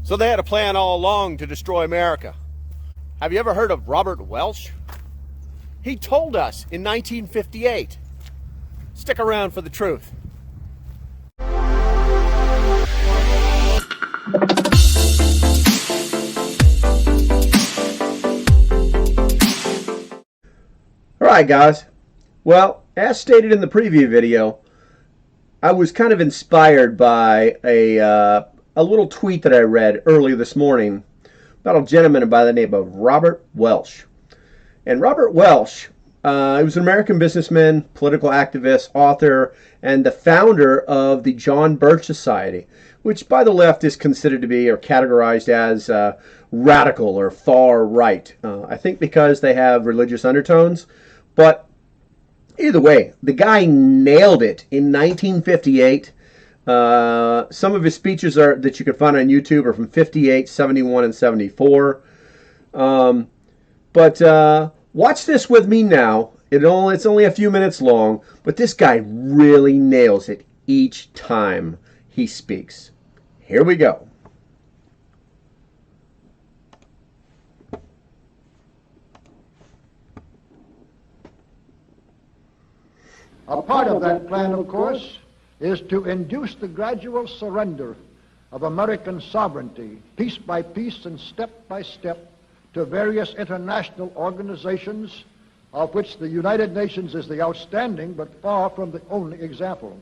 So they had a plan all along to destroy America. Have you ever heard of Robert Welch? He told us in 1958. Stick around for the truth. Alright guys, well, as stated in the preview video, I was kind of inspired by a little tweet that I read earlier this morning about a gentleman by the name of Robert Welch. And Robert Welch, he was an American businessman, political activist, author, and the founder of the John Birch Society, which by the left is considered to be or categorized as radical or far right. I think because they have religious undertones. But either way, the guy nailed it in 1958. Some of his speeches that you can find on YouTube are from 58, 71, and 74. But watch this with me now. It's only a few minutes long, but this guy really nails it each time he speaks. Here we go. A part of that plan, of course, is to induce the gradual surrender of American sovereignty, piece by piece and step by step, to various international organizations, of which the United Nations is the outstanding but far from the only example.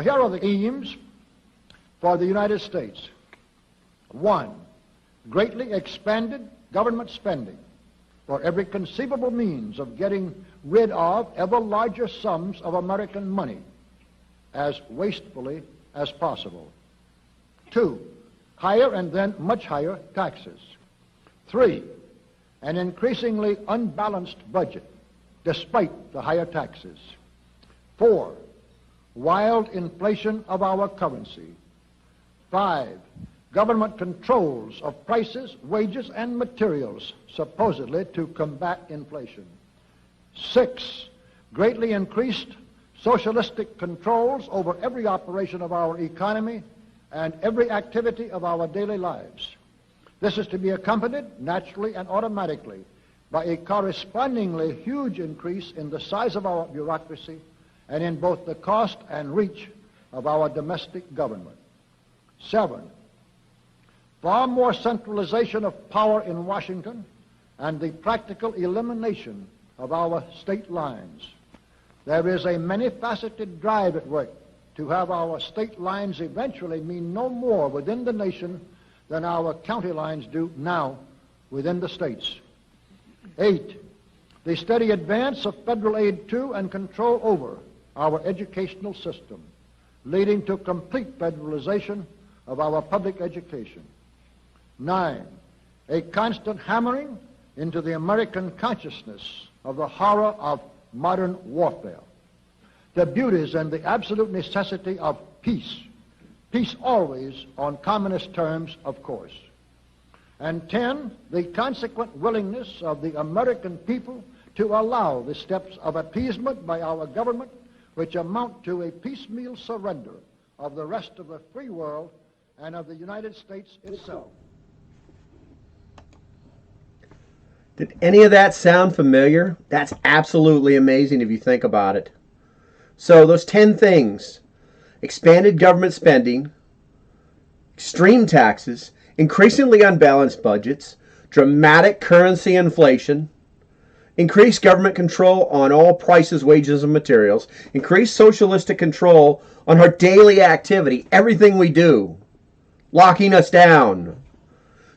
Here are the aims for the United States. 1, greatly expanded government spending for every conceivable means of getting rid of ever larger sums of American money as wastefully as possible. 2, higher and then much higher taxes. 3, an increasingly unbalanced budget despite the higher taxes. 4, wild inflation of our currency. 5, government controls of prices, wages, and materials, supposedly to combat inflation. 6, greatly increased socialistic controls over every operation of our economy and every activity of our daily lives. This is to be accompanied naturally and automatically by a correspondingly huge increase in the size of our bureaucracy and in both the cost and reach of our domestic government. 7, far more centralization of power in Washington and the practical elimination of our state lines. There is a many-faceted drive at work to have our state lines eventually mean no more within the nation than our county lines do now within the states. 8, the steady advance of federal aid to and control over our educational system, leading to complete federalization of our public education. 9, a constant hammering into the American consciousness of the horror of modern warfare, the beauties and the absolute necessity of peace, peace always on communist terms, of course. And 10, the consequent willingness of the American people to allow the steps of appeasement by our government which amount to a piecemeal surrender of the rest of the free world and of the United States itself. Did any of that sound familiar? That's absolutely amazing if you think about it. So those 10 things: expanded government spending, extreme taxes, increasingly unbalanced budgets, dramatic currency inflation, increased government control on all prices, wages, and materials, increased socialistic control on our daily activity, everything we do, locking us down,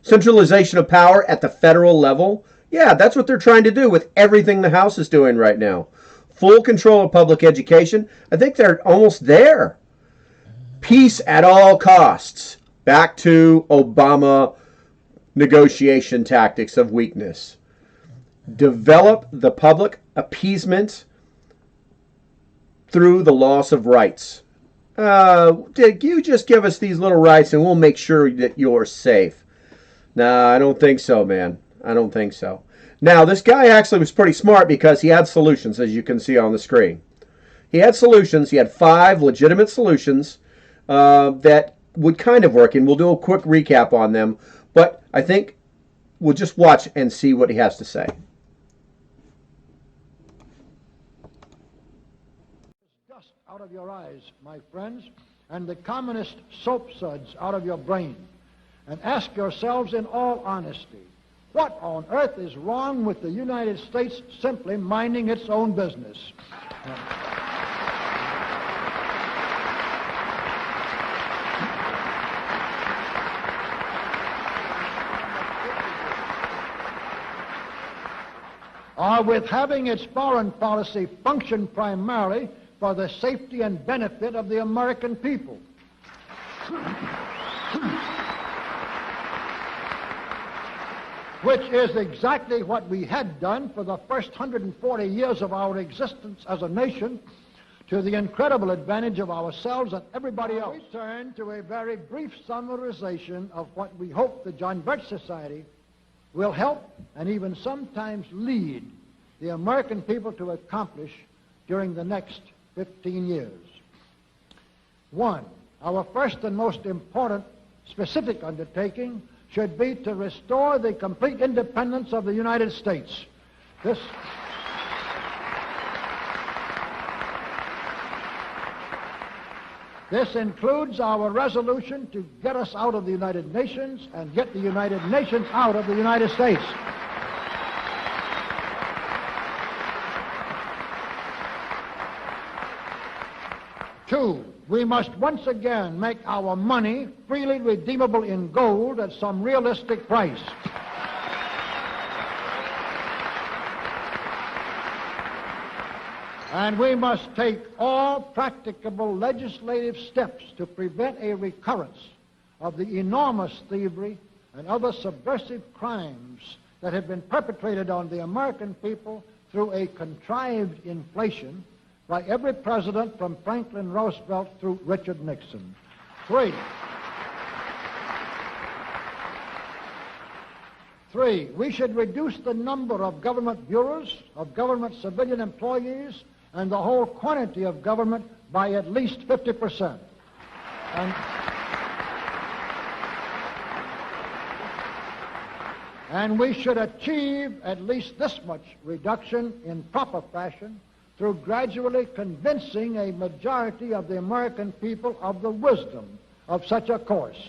centralization of power at the federal level. Yeah, that's what they're trying to do with everything the House is doing right now. Full control of public education. I think they're almost there. Peace at all costs. Back to Obama negotiation tactics of weakness. Develop the public appeasement through the loss of rights. You just give us these little rights and we'll make sure that you're safe. Nah, I don't think so, man. I don't think so. Now, this guy actually was pretty smart because he had solutions, as you can see on the screen. He had solutions. He had 5 legitimate solutions that would kind of work, and we'll do a quick recap on them, but I think we'll just watch and see what he has to say. Dust out of your eyes, my friends, and the communist soap suds out of your brain, and ask yourselves in all honesty, what on earth is wrong with the United States simply minding its own business? Or with having its foreign policy function primarily for the safety and benefit of the American people. Which is exactly what we had done for the first 140 years of our existence as a nation, to the incredible advantage of ourselves and everybody else. We turn to a very brief summarization of what we hope the John Birch Society will help and even sometimes lead the American people to accomplish during the next 15 years. One, our first and most important specific undertaking should be to restore the complete independence of the United States. This includes our resolution to get us out of the United Nations and get the United Nations out of the United States. Two, we must once again make our money freely redeemable in gold at some realistic price. And we must take all practicable legislative steps to prevent a recurrence of the enormous thievery and other subversive crimes that have been perpetrated on the American people through a contrived inflation by every president from Franklin Roosevelt through Richard Nixon. Three, we should reduce the number of government bureaus, of government civilian employees, and the whole quantity of government by at least 50%. And we should achieve at least this much reduction in proper fashion through gradually convincing a majority of the American people of the wisdom of such a course.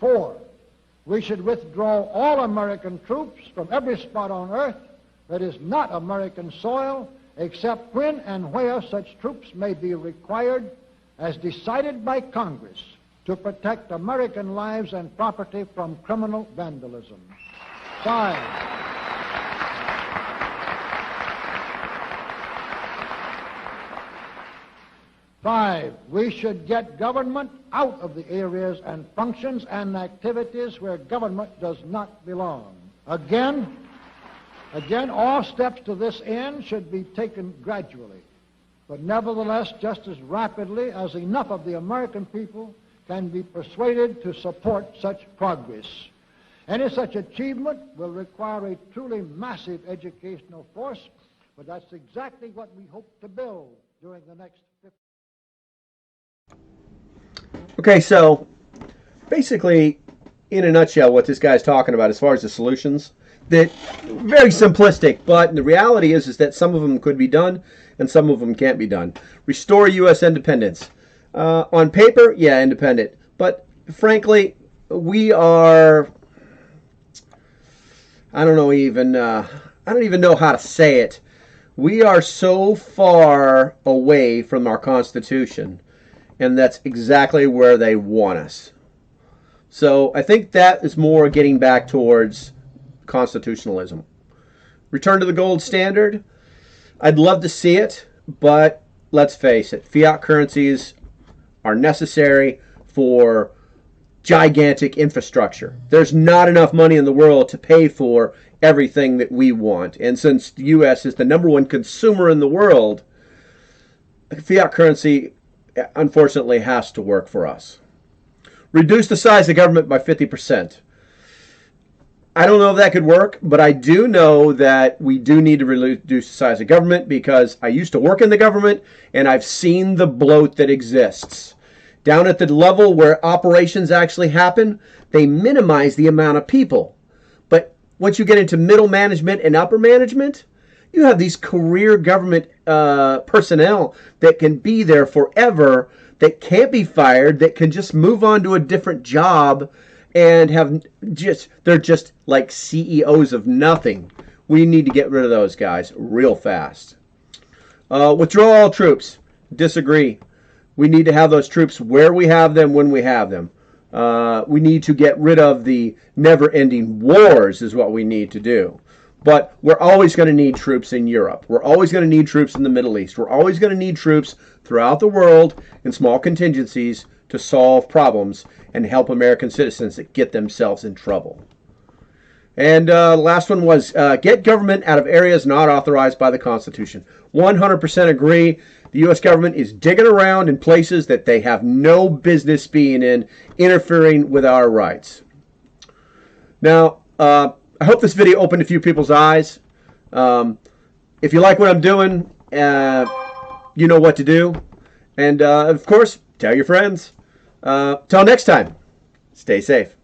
Four, we should withdraw all American troops from every spot on earth that is not American soil, except when and where such troops may be required, as decided by Congress, to protect American lives and property from criminal vandalism. Five, we should get government out of the areas and functions and activities where government does not belong. Again, all steps to this end should be taken gradually, but nevertheless just as rapidly as enough of the American people can be persuaded to support such progress. Any such achievement will require a truly massive educational force, but that's exactly what we hope to build during the next 50 years. Okay, so basically, in a nutshell, what this guy's talking about as far as the solutions, that very simplistic, but the reality is that some of them could be done and some of them can't be done. Restore U.S. independence. On paper, yeah, independent, but frankly, we are, I don't even know how to say it. We are so far away from our Constitution, and that's exactly where they want us. So I think that is more getting back towards constitutionalism. Return to the gold standard. I'd love to see it, but let's face it, fiat currencies are necessary for gigantic infrastructure. There's not enough money in the world to pay for everything that we want. And since the U.S. is the #1 consumer in the world, fiat currency unfortunately has to work for us. Reduce the size of government by 50%. I don't know if that could work, but I do know that we do need to reduce the size of government because I used to work in the government and I've seen the bloat that exists. Down at the level where operations actually happen, they minimize the amount of people. But once you get into middle management and upper management, you have these career government personnel that can be there forever, that can't be fired, that can just move on to a different job and they're just like CEOs of nothing. We need to get rid of those guys real fast. Withdraw all troops. Disagree. We need to have those troops where we have them, when we have them. We need to get rid of the never-ending wars is what we need to do. But we're always going to need troops in Europe. We're always going to need troops in the Middle East. We're always going to need troops throughout the world in small contingencies to solve problems and help American citizens that get themselves in trouble. And the last one was get government out of areas not authorized by the Constitution. 100% agree. The U.S. government is digging around in places that they have no business being in, interfering with our rights. Now, I hope this video opened a few people's eyes. If you like what I'm doing, you know what to do. And, of course, tell your friends. Till next time, stay safe.